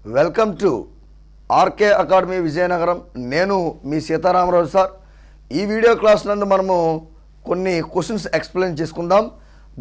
Welcome to RK academy Vizianagaram. నేను మీ Sitaramaraju sir. ఈ వీడియో క్లాస్ నందు మనము కొన్ని క్వశ్చన్స్ ఎక్స్ప్లెయిన్ చేసుకుందాం.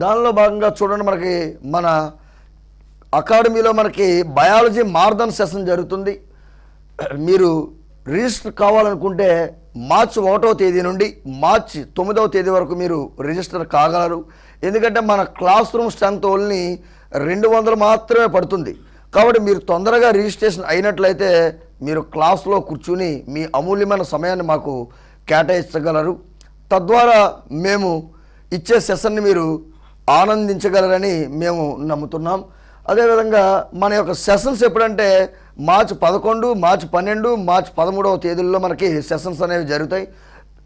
దానిలో భాగంగా చూడండి, మనకి మన అకాడమీలో మనకి బయాలజీ మారథాన్ సెషన్ జరుగుతుంది. మీరు రిజిస్టర్ కావాలనుకుంటే మార్చి 1వ తేదీ నుండి మార్చి 9వ తేదీ వరకు మీరు రిజిస్టర్ కాగలరు. ఎందుకంటే మన క్లాస్ రూమ్ స్ట్రెంత్ ఓన్లీ 200 మాత్రమే పడుతుంది. కాబట్టి మీరు తొందరగా రిజిస్ట్రేషన్ అయినట్లయితే మీరు క్లాస్లో కూర్చుని మీ అమూల్యమైన సమయాన్ని మాకు కేటాయించగలరు. తద్వారా మేము ఇచ్చే సెషన్ని మీరు ఆనందించగలరని మేము నమ్ముతున్నాం. అదేవిధంగా మన యొక్క సెషన్స్ ఎప్పుడంటే మార్చి 11, మార్చి 12, మార్చి 13వ తేదీల్లో మనకి సెషన్స్ అనేవి జరుగుతాయి.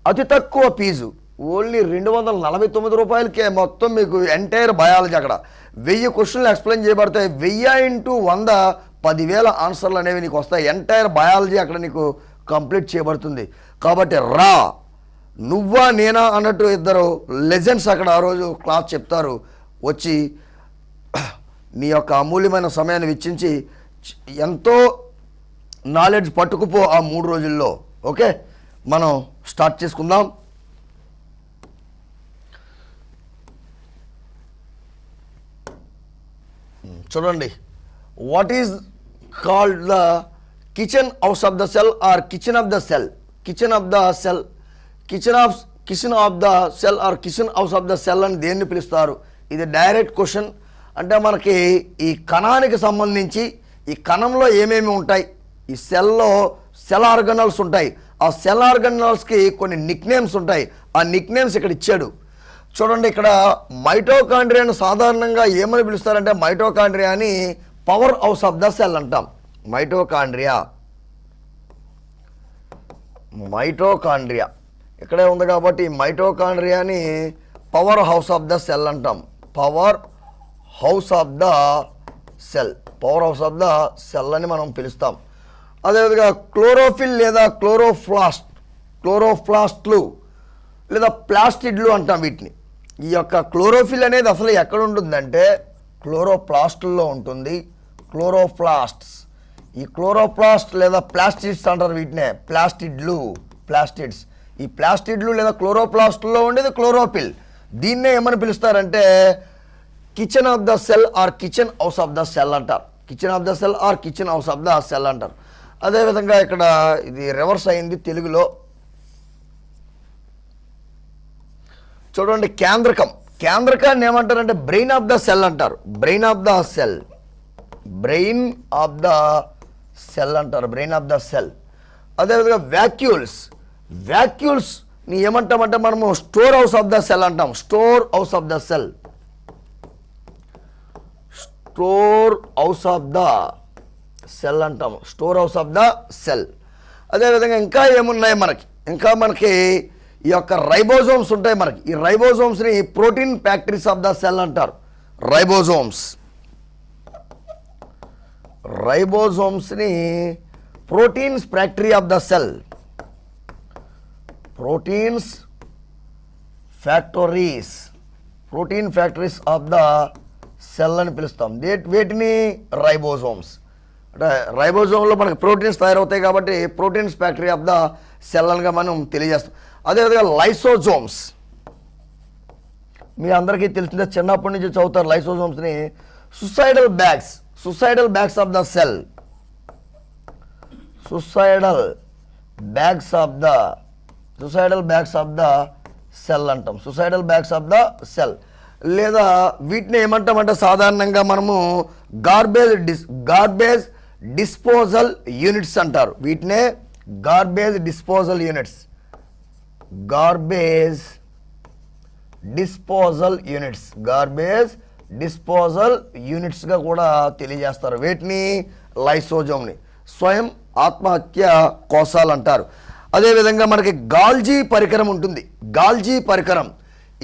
అతి తక్కువ ఫీజు ఓన్లీ 249 రూపాయలకే మొత్తం మీకు ఎంటైర్ బయాలజీ అక్కడ 1000 క్వశ్చన్లు ఎక్స్ప్లెయిన్ చేయబడతాయి. 1000 × 100 10,000 ఆన్సర్లు అనేవి నీకు వస్తాయి. ఎంటైర్ బయాలజీ అక్కడ నీకు కంప్లీట్ చేయబడుతుంది. కాబట్టి రా, నువ్వా నేనా అన్నట్టు ఇద్దరు లెజెండ్స్ అక్కడ ఆ రోజు క్లాస్ చెప్తారు. వచ్చి నీ యొక్క అమూల్యమైన సమయాన్ని వెచ్చించి ఎంతో నాలెడ్జ్ పట్టుకుపో ఆ 3 రోజుల్లో. ఓకే, మనం స్టార్ట్ చేసుకుందాం. చూడండి, what is called the kitchen house of the cell or kitchen of the cell? Kitchen of the cell, kitchen of the cell or kitchen house of the cell అని దేన్ని పిలుస్తారు? ఇది direct question. అంటే మనకి ఈ కణానికి సంబంధించి ఈ కణంలో ఏమేమి ఉంటాయి, ఈ సెల్లో సెల్ ఆర్గనల్స్ ఉంటాయి. ఆ సెల్ ఆర్గనల్స్కి కొన్ని నిక్ నేమ్స్ ఉంటాయి. ఆ నిక్ నేమ్స్ ఇక్కడ ఇచ్చాడు. చూడండి, ఇక్కడ మైటోకాండ్రియాను సాధారణంగా ఏమని పిలుస్తారంటే మైటోకాండ్రియాని powerhouse of the cell అంటాం. మైటోకాండ్రియా ఇక్కడే ఉంది కాబట్టి మైటోకాండ్రియాని powerhouse of the cell అంటాం. Powerhouse of the cell అని మనం పిలుస్తాం. అదేవిధంగా క్లోరోఫిల్ లేదా క్లోరోప్లాస్ట్లు లేదా ప్లాస్టిడ్లు అంటాం వీటిని. ఈ యొక్క క్లోరోఫిల్ అనేది అసలు ఎక్కడ ఉంటుందంటే క్లోరోప్లాస్టుల్లో ఉంటుంది. క్లోరోప్లాస్ట్స్, ఈ క్లోరోప్లాస్ట్ లేదా ప్లాస్టిడ్స్ అంటారు వీటినే ప్లాస్టిడ్స్. ఈ ప్లాస్టిడ్లు లేదా క్లోరోప్లాస్టుల్లో ఉండేది క్లోరోఫిల్. దీన్నే ఏమని పిలుస్తారంటే kitchen of the cell or kitchen house of the cell అంటారు. Kitchen of the cell or kitchen house of the cell అంటారు. అదేవిధంగా ఇక్కడ ఇది రివర్స్ అయింది తెలుగులో. చూడండి, కేంద్రకాన్ని ఏమంటారంటే బ్రెయిన్ ఆఫ్ ద సెల్ అంటారు. Brain of the cell. అదేవిధంగా వ్యాక్యూల్స్ని ఏమంటామంటే మనము storehouse of the cell అంటాం. Storehouse of the cell. అదేవిధంగా ఇంకా ఏమున్నాయి మనకి ఈ యొక్క రైబోజోమ్స్ ఉంటాయి. మనకి ఈ రైబోజోమ్స్ని protein factories of the cell అంటారు. రైబోజోమ్స్ని proteins factory of the cell. Protein factories of the cell అని పిలుస్తాం. వీటిని రైబోజోమ్స్. అంటే రైబోజోమ్లో మనకి ప్రోటీన్స్ తయారవుతాయి కాబట్టి proteins factory of the cell అనగా మనం తెలియజేస్తాం. అదేవిధంగా లైసోజోమ్స్ మీ అందరికీ తెలిసిందే, చిన్నప్పటి నుంచి చదువుతారు లైసోజోమ్స్ని. Suicidal bags of the cell. Suicidal bags of the cell అంటాం. Suicidal bags of the cell. లేదా వీటిని ఏమంటామంటే సాధారణంగా మనము గార్బేజ్ డిస్పోజల్ యూనిట్స్ అంటారు. వీటినే గార్బేజ్ డిస్పోజల్ యూనిట్స్గా కూడా తెలియజేస్తారు. వీటిని లైసోజోమ్ని స్వయం ఆత్మహత్య కోశాలు అంటారు. అదేవిధంగా మనకి గాల్జీ పరికరం ఉంటుంది.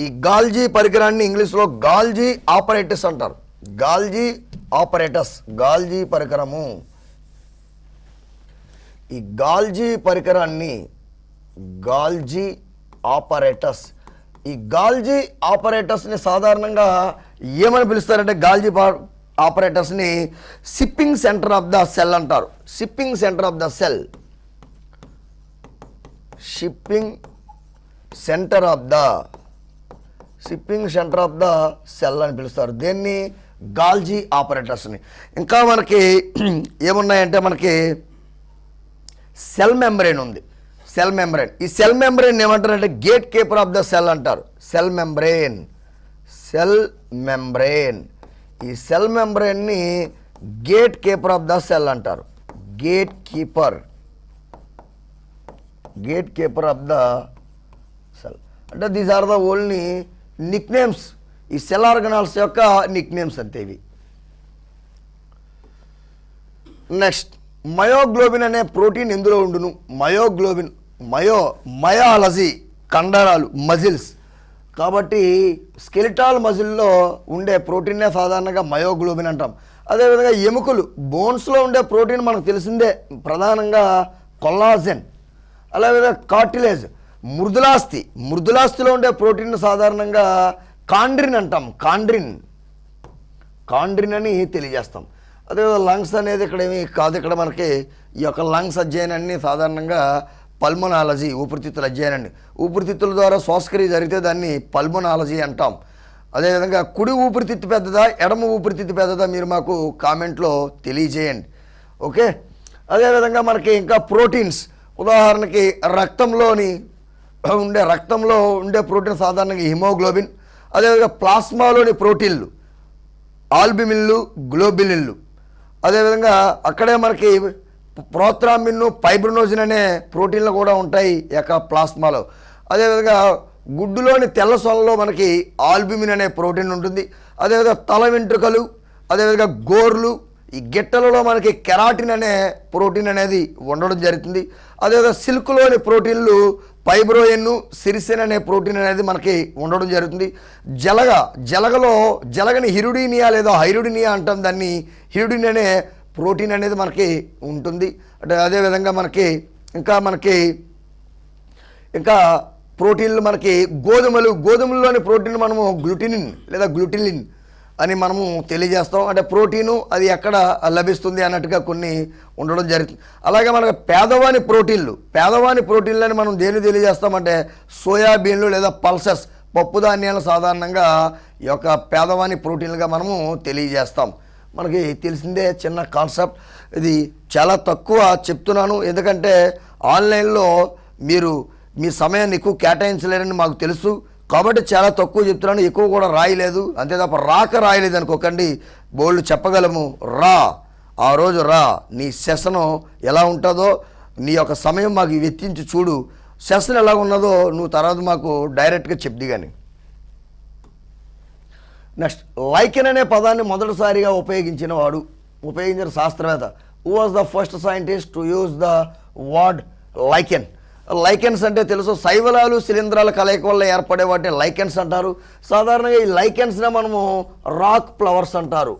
ఈ గాల్జీ పరికరాన్ని ఇంగ్లీష్లో గాల్జీ ఆపరేటస్ అంటారు. గాల్జీ పరికరము. ఈ గాల్జీ పరికరాన్ని గాల్జీ ఆపరేటస్ని సాధారణంగా ఏమని పిలుస్తారంటే గాల్జీ ఆపరేటర్స్ని shipping centre of the cell అంటారు. Shipping centre of the cell, shipping centre of the cell అని పిలుస్తారు. దేన్ని? గాల్జీ ఆపరేటర్స్ని. ఇంకా మనకి ఏమున్నాయంటే మనకి సెల్ మెంబ్రెయిన్ ఉంది. సెల్ మెంబ్రెయిన్, ఈ సెల్ మెంబ్రెయిన్ ఏమంటారంటే gatekeeper of the cell అంటారు. సెల్ మెంబ్రెయిన్, ఈ సెల్ మెంబ్రెయిన్ని gatekeeper of the cell అంటారు. Gatekeeper of the cell అంటే these are the only Nick names, ఈ సెల్ ఆర్గనాల్స్ యొక్క నిక్ నేమ్స్ అంతే ఇవి. నెక్స్ట్, మయోగ్లోబిన్ అనే ప్రోటీన్ ఎందులో ఉండును? మయోగ్లోబిన్, మయాలజీ కండరాలు, మజిల్స్. కాబట్టి స్కెలిటాల్ మజిల్లో ఉండే ప్రోటీన్నే సాధారణంగా మయోగ్లోబిన్ అంటాం. అదేవిధంగా ఎముకలు, బోన్స్లో ఉండే ప్రోటీన్ మనకు తెలిసిందే, ప్రధానంగా కొల్లాజెన్. అలాగే కార్టిలేజ్, మృదులాస్థిలో ఉండే ప్రోటీన్ సాధారణంగా కాండ్రిన్ అంటాం. కాండ్రిన్ అని తెలియజేస్తాం. అదేవిధంగా లంగ్స్ అనేది ఇక్కడ ఏమి కాదు, ఇక్కడ మనకి ఈ యొక్క లంగ్స్ అధ్యయనాన్ని సాధారణంగా పల్మనాలజీ, ఊపిరితిత్తుల అధ్యయనాన్ని, ఊపిరితిత్తుల ద్వారా శ్వాసక్రియ జరిగితే దాన్ని పల్మనాలజీ అంటాం. అదేవిధంగా కుడి ఊపిరితిత్తు పెద్దదా, ఎడమ ఊపిరితిత్తు పెద్దదా, మీరు మాకు కామెంట్లో తెలియజేయండి. ఓకే. అదేవిధంగా మనకి ఇంకా ప్రోటీన్స్, ఉదాహరణకి రక్తంలో ఉండే ప్రోటీన్ సాధారణంగా హిమోగ్లోబిన్. అదేవిధంగా ప్లాస్మాలోని ప్రోటీన్లు ఆల్బుమిన్లు, గ్లోబిలిన్లు. అదేవిధంగా అక్కడే మనకి ప్రోత్రాంబిన్, ఫైబ్రినోజిన్ అనే ప్రోటీన్లు కూడా ఉంటాయి ఈ యొక్క ప్లాస్మాలో. అదేవిధంగా గుడ్డులోని తెల్ల సొనలో మనకి ఆల్బుమిన్ అనే ప్రోటీన్ ఉంటుంది. అదేవిధంగా తల వెంట్రుకలు, అదేవిధంగా గోర్లు, ఈ గిట్టలలో మనకి కెరాటిన్ అనే ప్రోటీన్ అనేది ఉండడం జరుగుతుంది. అదేవిధంగా సిల్క్లోని ప్రోటీన్లు ఫైబ్రోయిన్, సిరిసిన్ అనే ప్రోటీన్ అనేది మనకి ఉండడం జరుగుతుంది. జలగని హిరుడీనియా లేదా హైరుడినియా అంటాం, దాన్ని హిరుడిన్ అనే ప్రోటీన్ అనేది మనకి ఉంటుంది. అంటే అదేవిధంగా మనకి ఇంకా ప్రోటీన్లు మనకి గోధుమల్లోని ప్రోటీన్ మనము గ్లూటినిన్ అని మనము తెలియజేస్తాం. అంటే ప్రోటీను అది ఎక్కడ లభిస్తుంది అన్నట్టుగా కొన్ని ఉండడం జరుగుతుంది. అలాగే మనకు పేదవాని ప్రోటీన్లు అని మనం దేన్ని తెలియజేస్తామంటే సోయాబీన్లు లేదా పల్సెస్, పప్పు ధాన్యాలు సాధారణంగా ఈ యొక్క పేదవాని ప్రోటీన్లుగా మనము తెలియజేస్తాం. మనకి తెలిసిందే చిన్న కాన్సెప్ట్, ఇది చాలా తక్కువ చెప్తున్నాను ఎందుకంటే ఆన్లైన్లో మీరు మీ సమయాన్ని ఎక్కువ కేటాయించలేరని మాకు తెలుసు, కాబట్టి చాలా తక్కువ చెప్తున్నాను, ఎక్కువ కూడా రాయలేదు. అంతే తప్ప రాయలేదు అనుకోకండి. బోల్డ్ చెప్పగలము, ఆ రోజు నీ సెషను ఎలా ఉంటుందో నీ యొక్క సమయం మాకు వెచ్చించి చూడు, సెషన్ ఎలా ఉన్నదో నువ్వు తర్వాత మాకు డైరెక్ట్గా చెప్ది. కానీ నెక్స్ట్, లైకెన్ అనే పదాన్ని మొదటిసారిగా ఉపయోగించిన శాస్త్రవేత్త. Who was the first scientist to use the word lichen? Lichens అంటే తెలుసు, శైవలాలు శిలీంధ్రాల కలయిక వల్ల ఏర్పడే వాటిని లైకెన్స్ అంటారు. సాధారణంగా ఈ లైకెన్స్నే మనము రాక్ ఫ్లవర్స్ అంటారు.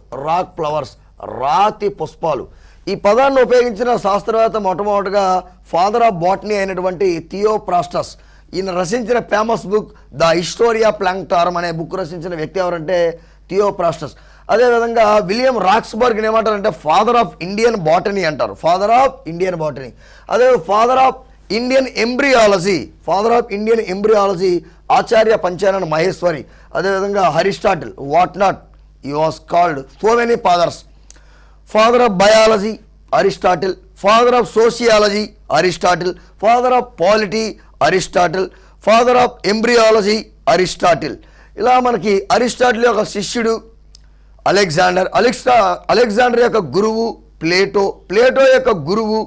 రాతి పుష్పాలు. ఈ పదాన్ని ఉపయోగించిన శాస్త్రవేత్త మొట్టమొదటిగా ఫాదర్ ఆఫ్ బాటనీ అయినటువంటి థియోఫ్రాస్టస్. ఈయన రచించిన famous book the history of Plantarum అనే బుక్ రచించిన వ్యక్తి ఎవరంటే థియోఫ్రాస్టస్. అదేవిధంగా విలియం రాక్స్బర్గ్ ఏమంటారంటే ఫాదర్ ఆఫ్ ఇండియన్ బాటనీ అంటారు. అదే father of Indian embryology Acharya Panchanana Maheshwari. అదేవిధంగా Aristotle, what not, he was called so many fathers. Father of biology Aristotle, father of sociology Aristotle, father of polity Aristotle, father of embryology Aristotle. ఇలా మనకి Aristotle యొక్క శిష్యుడు Alexander యొక్క గురువు Plato యొక్క గురువు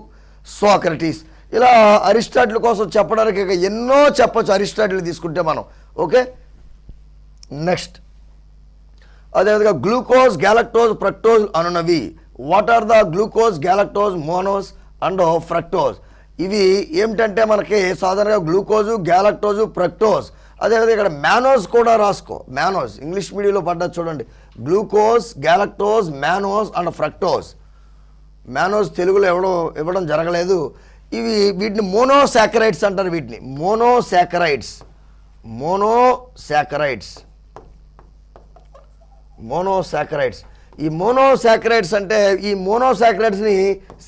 Socrates. ఇలా అరిస్టాటిల్ కోసం చెప్పడానికి ఎన్నో చెప్పచ్చు అరిస్టాటిల్ తీసుకుంటే మనం. ఓకే. నెక్స్ట్, అదేవిధంగా గ్లూకోజ్, గ్యాలక్టోజ్, ఫ్రక్టోజ్ అనున్నవి. What are the glucose, galactose, monos and fructose? ఇవి ఏమిటంటే మనకి సాధారణంగా గ్లూకోజు, గ్యాలక్టోజు, ఫ్రక్టోజ్. అదేవిధంగా ఇక్కడ మ్యానోస్ కూడా రాసుకో. మ్యానోస్ ఇంగ్లీష్ మీడియంలో పడ్డది చూడండి. Glucose, galactose, mannose and fructose. Mannose తెలుగులో ఇవ్వడం జరగలేదు. వీటిని మోనోసాకరైడ్స్ అంటారు. వీటిని మోనోసాకరైడ్స్. ఈ మోనోసాకరైడ్స్ అంటే ఈ మోనోసాకరైడ్స్ని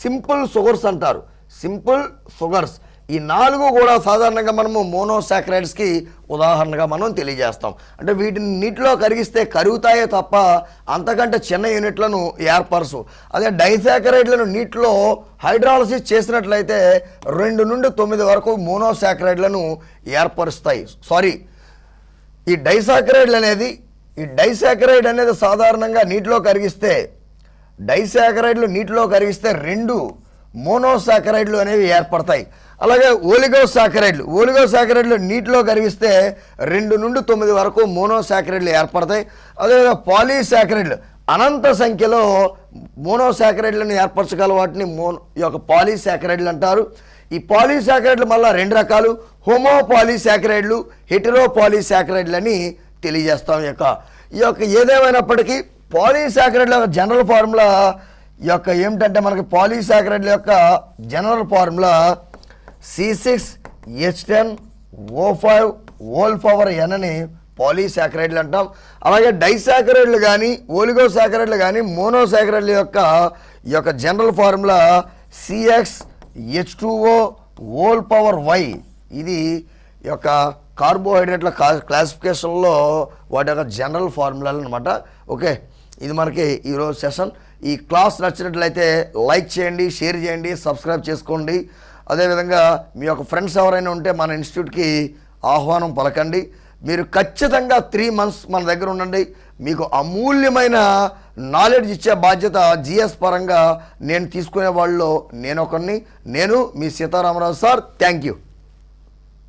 సింపుల్ షుగర్స్ అంటారు. సింపుల్ షుగర్స్ ఈ 4 కూడా సాధారణంగా మనము మోనోసాకరైడ్స్కి ఉదాహరణగా మనం తెలియజేస్తాం. అంటే వీటిని నీటిలో కరిగిస్తే కరుగుతాయే తప్ప అంతకంటే చిన్న యూనిట్లను ఏర్పరచు. అదే డైసాకరైడ్లను నీటిలో హైడ్రాలసిస్ చేసినట్లయితే 2 నుండి 9 వరకు మోనోసాకరైడ్లను ఏర్పరుస్తాయి. ఈ డైసాకరైడ్ అనేది సాధారణంగా నీటిలో కరిగిస్తే డైసాకరైడ్లు నీటిలో కరిగిస్తే 2 మోనోసాకరైడ్లు అనేవి ఏర్పడతాయి. అలాగే ఓలిగోసాకరైడ్లు నీటిలో కరిగిస్తే 2 నుండి 9 వరకు మోనోసాకరైడ్లు ఏర్పడతాయి. అదేవిధంగా పాలీసాకరైడ్లు అనంత సంఖ్యలో మోనోసాకరైడ్లను ఏర్పరచగల వాటిని ఈ యొక్క పాలీసాకరైడ్లు అంటారు. ఈ పాలీసాకరైడ్లు మళ్ళీ 2 రకాలు, హోమోపాలీసాకరైడ్లు, హెటెరోపాలీసాకరైడ్లు అని తెలియజేస్తాం. ఈ యొక్క ఏదేమైనప్పటికీ పాలీసాకరైడ్ల యొక్క జనరల్ ఫార్ములా ఏమిటంటే మనకి పాలీసాకరైడ్ల యొక్క జనరల్ ఫార్ములా C6H10O5 అని పాలీసాకరైడ్లు అంటాం. అలాగే డైసాకరైడ్లు కానీ ఓలిగోసాకరైడ్లు కానీ మోనోసాకరైడ్ల యొక్క జనరల్ ఫార్ములా CxH2O ఇది యొక్క కార్బోహైడ్రేట్ల క్లాసిఫికేషన్లో వాటి యొక్క జనరల్ ఫార్ములాలు అనమాట. ఓకే, ఇది మనకి ఈరోజు సెషన్. ఈ క్లాస్ నచ్చినట్లయితే లైక్ చేయండి, షేర్ చేయండి, సబ్స్క్రైబ్ చేసుకోండి. అదేవిధంగా మీ యొక్క ఫ్రెండ్స్ ఎవరైనా ఉంటే మన ఇన్స్టిట్యూట్కి ఆహ్వానం పలకండి. మీరు ఖచ్చితంగా 3 months మన దగ్గర ఉండండి. మీకు అమూల్యమైన నాలెడ్జ్ ఇచ్చే బాధ్యత జిఎస్ పరంగా నేను తీసుకునే వాళ్ళలో నేను మీ సీతారామరాజు సార్. Thank you.